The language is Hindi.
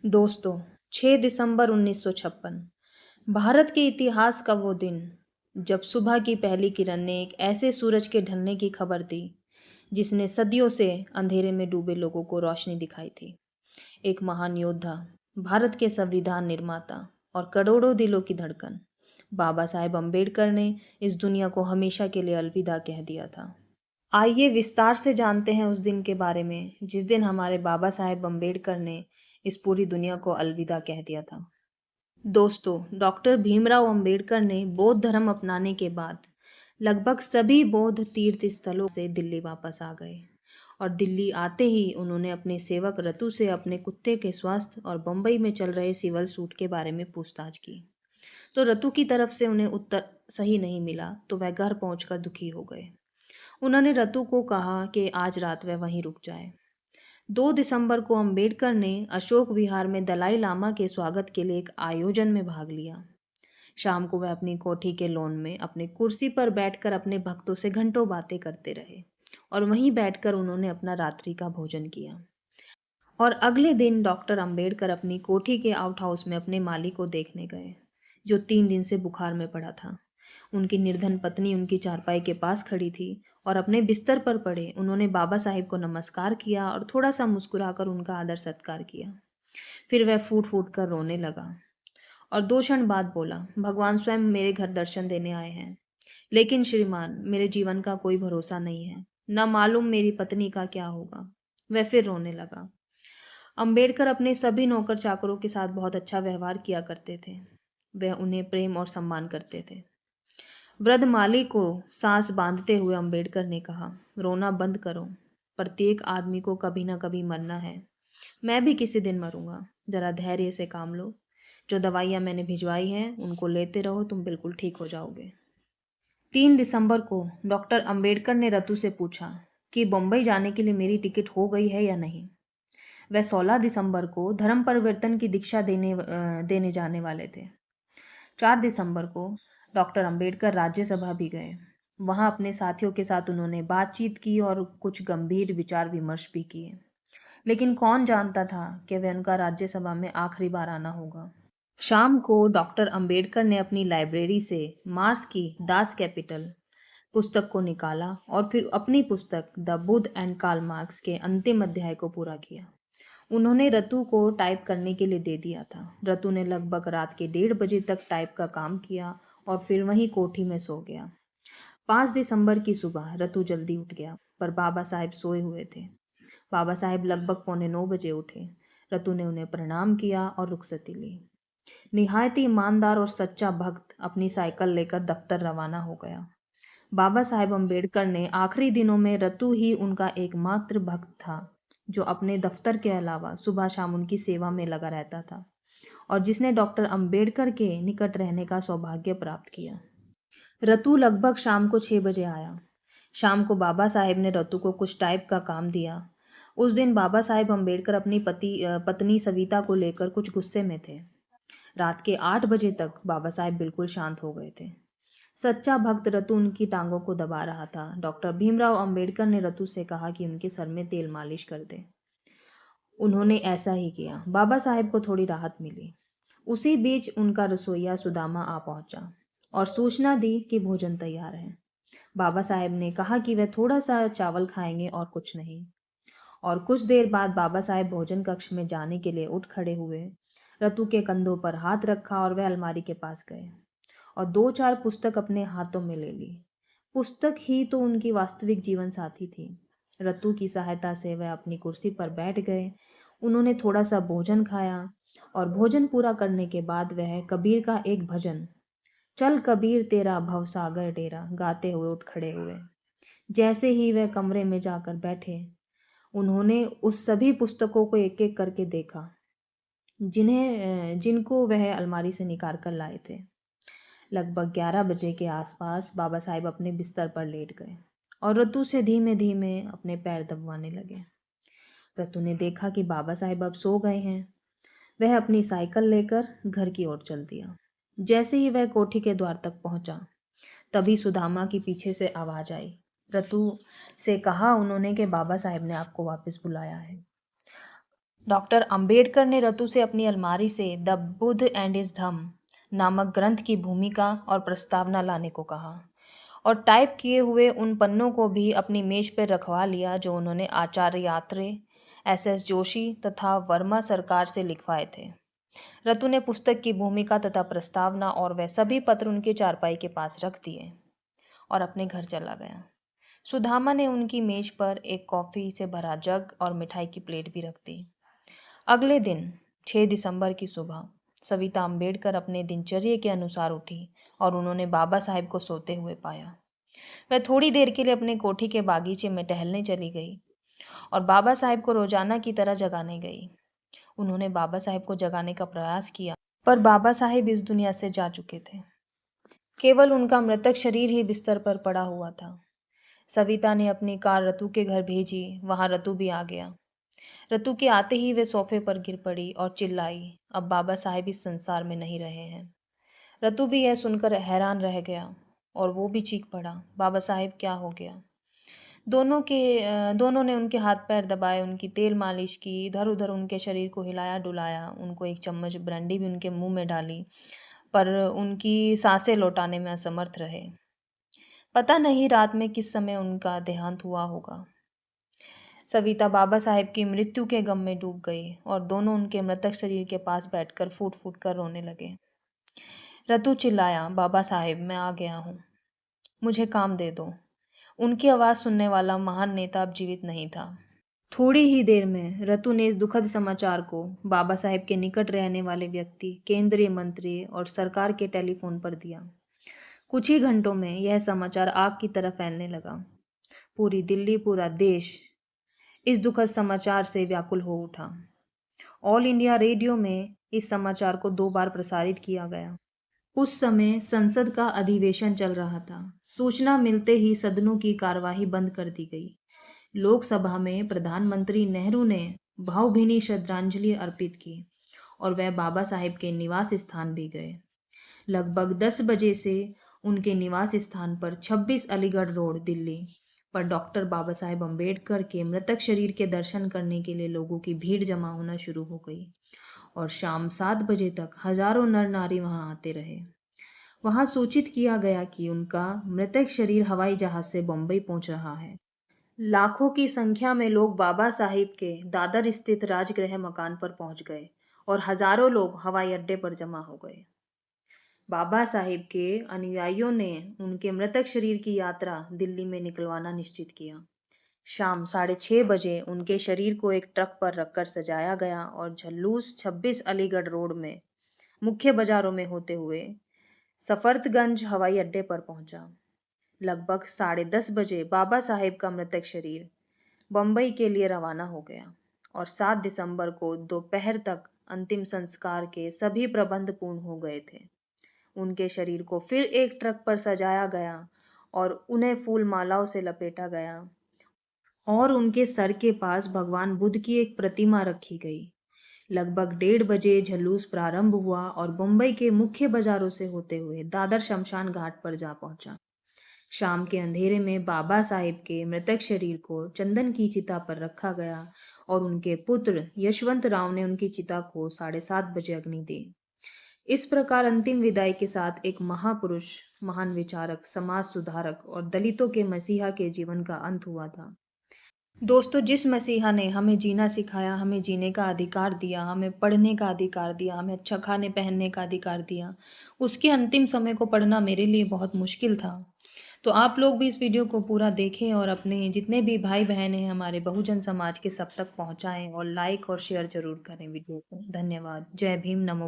दोस्तों, 6 दिसंबर 1956 भारत के इतिहास का वो दिन जब सुबह की पहली किरण ने एक ऐसे सूरज के ढलने की खबर दी जिसने सदियों से अंधेरे में डूबे लोगों को रोशनी दिखाई थी। एक महान योद्धा, भारत के संविधान निर्माता और करोड़ों दिलों की धड़कन बाबा साहेब अम्बेडकर ने इस दुनिया को हमेशा के लिए अलविदा कह दिया था। आइए विस्तार से जानते हैं उस दिन के बारे में जिस दिन हमारे बाबा साहेब अम्बेडकर ने इस पूरी दुनिया को अलविदा कह दिया था। दोस्तों, डॉक्टर भीमराव अंबेडकर ने बौद्ध धर्म अपनाने के बाद लगभग सभी बौद्ध तीर्थ स्थलों से दिल्ली वापस आ गए और दिल्ली आते ही उन्होंने अपने सेवक रतु से अपने कुत्ते के स्वास्थ्य और बम्बई में चल रहे सिविल सूट के बारे में पूछताछ की। तो रतु की तरफ से उन्हें उत्तर सही नहीं मिला तो वह घर पहुंचकर दुखी हो गए। उन्होंने रतु को कहा कि आज रात वह वहीं रुक जाए। 2 दिसंबर को अंबेडकर ने अशोक विहार में दलाई लामा के स्वागत के लिए एक आयोजन में भाग लिया। शाम को वह अपनी कोठी के लॉन में अपनी कुर्सी पर बैठकर अपने भक्तों से घंटों बातें करते रहे और वहीं बैठकर उन्होंने अपना रात्रि का भोजन किया। और अगले दिन डॉक्टर अंबेडकर अपनी कोठी के आउट हाउस में अपने माली को देखने गए, जो 3 दिन से बुखार में पड़ा था। उनकी निर्धन पत्नी उनकी चारपाई के पास खड़ी थी और अपने बिस्तर पर पड़े उन्होंने बाबा साहिब को नमस्कार किया और थोड़ा सा मुस्कुराकर उनका आदर सत्कार किया। फिर वह फूट फूट कर रोने लगा और 2 क्षण बाद बोला, भगवान स्वयं मेरे घर दर्शन देने आए हैं, लेकिन श्रीमान मेरे जीवन का कोई भरोसा नहीं है, न मालूम मेरी पत्नी का क्या होगा। वह फिर रोने लगा। अंबेडकर अपने सभी नौकर चाकरों के साथ बहुत अच्छा व्यवहार किया करते थे। वह उन्हें प्रेम और सम्मान करते थे। वृद्ध माली को सांस बांधते हुए अंबेडकर ने कहा, रोना बंद करो। प्रत्येक आदमी को कभी ना कभी मरना है। मैं भी किसी दिन मरूंगा। जरा धैर्य से काम लो। जो दवाइयाँ मैंने भिजवाई हैं उनको लेते रहो, तुम बिल्कुल ठीक हो जाओगे। 3 दिसंबर को डॉक्टर अंबेडकर ने रतु से पूछा कि बम्बई जाने के लिए मेरी टिकट हो गई है या नहीं। वह 16 दिसंबर को धर्म परिवर्तन की दीक्षा देने जाने वाले थे। 4 दिसंबर को डॉक्टर अंबेडकर राज्यसभा भी गए। वहां अपने साथियों के साथ उन्होंने बातचीत की और कुछ गंभीर विचार विमर्श भी किए। लेकिन कौन जानता था कि वह उनका राज्यसभा में आखिरी बार आना होगा। शाम को डॉक्टर अंबेडकर ने अपनी लाइब्रेरी से मार्क्स की दास कैपिटल पुस्तक को निकाला और फिर अपनी पुस्तक the Buddha and Karl Marx के अंतिम अध्याय को पूरा किया। उन्होंने रतु को टाइप करने के लिए दे दिया था। रतु ने लगभग रात के 1:30 बजे तक टाइप का काम किया और फिर वहीं कोठी में सो गया। 5 दिसंबर की सुबह रतु जल्दी उठ गया, पर बाबा साहेब सोए हुए थे। बाबा साहेब लगभग पौने 9 बजे उठे। रतु ने उन्हें प्रणाम किया और रुखसती ली। निहायत ही ईमानदार और सच्चा भक्त अपनी साइकिल लेकर दफ्तर रवाना हो गया। बाबा साहेब अम्बेडकर ने आखिरी दिनों में रतु ही उनका एकमात्र भक्त था जो अपने दफ्तर के अलावा सुबह शाम उनकी सेवा में लगा रहता था और जिसने डॉक्टर अंबेडकर के निकट रहने का सौभाग्य प्राप्त किया। रतु लगभग शाम को 6 बजे आया। शाम को बाबा साहेब ने रतु को कुछ टाइप का काम दिया। उस दिन बाबा साहेब अम्बेडकर अपनी पत्नी सविता को लेकर कुछ गुस्से में थे। रात के 8 बजे तक बाबा साहेब बिल्कुल शांत हो गए थे। सच्चा भक्त रतु उनकी टांगों को दबा रहा था। डॉक्टर भीमराव अंबेडकर ने रतु से कहा कि उनके सर में तेल मालिश कर दे। उन्होंने ऐसा ही किया। बाबा साहेब को थोड़ी राहत मिली। उसी बीच उनका रसोइया सुदामा आ पहुंचा और सूचना दी कि भोजन तैयार है। बाबा साहेब ने कहा कि वह थोड़ा सा चावल खाएंगे और कुछ नहीं। और कुछ देर बाद बाबा साहेब भोजन कक्ष में जाने के लिए उठ खड़े हुए। रतु के कंधों पर हाथ रखा और वह अलमारी के पास गए और 2-4 पुस्तक अपने हाथों में ले ली। पुस्तक ही तो उनकी वास्तविक जीवन साथी थी। रतु की सहायता से वह अपनी कुर्सी पर बैठ गए। उन्होंने थोड़ा सा भोजन खाया और भोजन पूरा करने के बाद वह कबीर का एक भजन, चल कबीर तेरा भवसागर डेरा, गाते हुए उठ खड़े हुए। जैसे ही वह कमरे में जाकर बैठे, उन्होंने उस सभी पुस्तकों को एक एक करके देखा जिनको वह अलमारी से निकाल कर लाए थे। लगभग 11 बजे के आसपास बाबा साहेब अपने बिस्तर पर लेट गए और रतु से धीमे धीमे अपने पैर दबवाने लगे। रतु ने देखा कि बाबा साहेब अब सो गए हैं। वह अपनी साइकिल लेकर घर की ओर चल दिया। जैसे ही वह कोठी के द्वार तक पहुंचा, तभी सुदामा की पीछे से आवाज आई। रतु से कहा उन्होंने कि बाबा साहेब ने आपको वापस बुलाया है। डॉक्टर अंबेडकर ने रतु से अपनी अलमारी से द बुद्ध एंड हिज धम्म नामक ग्रंथ की भूमिका और प्रस्तावना लाने को कहा और टाइप किए हुए उन पन्नों को भी अपनी मेज पर रखवा लिया जो उन्होंने आचार्य यात्रे, एस जोशी तथा वर्मा सरकार से लिखवाए थे। रतु ने पुस्तक की भूमिका तथा प्रस्तावना और वह सभी पत्र उनके चारपाई के पास रख दिए और अपने घर चला गया। सुदामा ने उनकी मेज पर एक कॉफी से भरा जग और मिठाई की प्लेट भी रख दी। अगले दिन 6 दिसंबर की सुबह सविता अंबेडकर अपने दिनचर्या के अनुसार उठी और उन्होंने बाबा साहेब को सोते हुए पाया। वह थोड़ी देर के लिए अपने कोठी के बागीचे में टहलने चली गई और बाबा साहेब को रोजाना की तरह जगाने गई। उन्होंने बाबा साहेब को जगाने का प्रयास किया, पर बाबा साहेब इस दुनिया से जा चुके थे। केवल उनका मृतक शरीर ही बिस्तर पर पड़ा हुआ था। सविता ने अपनी कार रतु के घर भेजी। वहां रतु भी आ गया। रतु के आते ही वे सोफे पर गिर पड़ी और चिल्लाई, अब बाबा साहेब इस संसार में नहीं रहे हैं। रतु भी यह सुनकर हैरान रह गया और वो भी चीख पड़ा, बाबा साहेब क्या हो गया? दोनों ने उनके हाथ पैर दबाए, उनकी तेल मालिश की, इधर उधर उनके शरीर को हिलाया डुलाया, उनको एक चम्मच ब्रांडी भी उनके मुंह में डाली, पर उनकी सांसें लौटाने में असमर्थ रहे। पता नहीं रात में किस समय उनका देहांत हुआ होगा। सविता बाबा साहेब की मृत्यु के गम में डूब गई और दोनों उनके मृतक शरीर के पास बैठकर फूट फूट कर रोने लगे। रतु चिल्लाया, बाबा साहेब मैं आ गया हूँ, मुझे काम दे दो। उनकी आवाज़ सुनने वाला महान नेता अब जीवित नहीं था। थोड़ी ही देर में रतु ने इस दुखद समाचार को बाबा साहेब के निकट रहने वाले व्यक्ति, केंद्रीय मंत्री और सरकार के टेलीफोन पर दिया। कुछ ही घंटों में यह समाचार आग की तरह फैलने लगा। पूरी दिल्ली, पूरा देश इस दुखद समाचार से व्याकुल हो उठा। ऑल इंडिया रेडियो में इस समाचार को 2 बार प्रसारित किया गया। उस समय संसद का अधिवेशन चल रहा था। सूचना मिलते ही सदनों की कार्यवाही बंद कर दी गई। लोकसभा में प्रधानमंत्री नेहरू ने भावभीनी श्रद्धांजलि अर्पित की और वह बाबा साहेब के निवास स्थान भी गए। लगभग 10 बजे से उनके निवास स्थान पर 26 अलीगढ़ रोड, दिल्ली पर डॉक्टर बाबा साहेब अम्बेडकर के मृतक शरीर के दर्शन करने के लिए लोगों की भीड़ जमा होना शुरू हो गई और शाम 7 बजे तक हजारों नर नारी वहां आते रहे। वहां सूचित किया गया कि उनका मृतक शरीर हवाई जहाज से बम्बई पहुंच रहा है। लाखों की संख्या में लोग बाबा साहिब के दादर स्थित राजगृह मकान पर पहुंच गए और हजारों लोग हवाई अड्डे पर जमा हो गए। बाबा साहिब के अनुयायियों ने उनके मृतक शरीर की यात्रा दिल्ली में निकलवाना निश्चित किया। शाम 6:30 बजे उनके शरीर को एक ट्रक पर रखकर सजाया गया और झल्लूस 26 अलीगढ़ रोड में मुख्य बाजारों में होते हुए सफदरगंज हवाई अड्डे पर पहुंचा। लगभग 10:30 बजे बाबा साहेब का मृतक शरीर बम्बई के लिए रवाना हो गया और 7 दिसंबर को दोपहर तक अंतिम संस्कार के सभी प्रबंध पूर्ण हो गए थे। उनके शरीर को फिर एक ट्रक पर सजाया गया और उन्हें फूल मालाओं से लपेटा गया और उनके सर के पास भगवान बुद्ध की एक प्रतिमा रखी गई। लगभग 1:30 बजे जुलूस प्रारंभ हुआ और मुंबई के मुख्य बाजारों से होते हुए दादर शमशान घाट पर जा पहुंचा। शाम के अंधेरे में बाबा साहेब के मृतक शरीर को चंदन की चिता पर रखा गया और उनके पुत्र यशवंत राव ने उनकी चिता को 7:30 बजे अग्नि दी। इस प्रकार अंतिम विदाई के साथ एक महापुरुष, महान विचारक, समाज सुधारक और दलितों के मसीहा के जीवन का अंत हुआ था। दोस्तों, जिस मसीहा ने हमें जीना सिखाया, हमें जीने का अधिकार दिया, हमें पढ़ने का अधिकार दिया, हमें अच्छा खाने पहनने का अधिकार दिया, उसके अंतिम समय को पढ़ना मेरे लिए बहुत मुश्किल था। तो आप लोग भी इस वीडियो को पूरा देखें और अपने जितने भी भाई बहन हैं हमारे बहुजन समाज के सब तक पहुंचाएं और लाइक और शेयर जरूर करें वीडियो को। धन्यवाद। जय भीम, नमो बुद्धाय।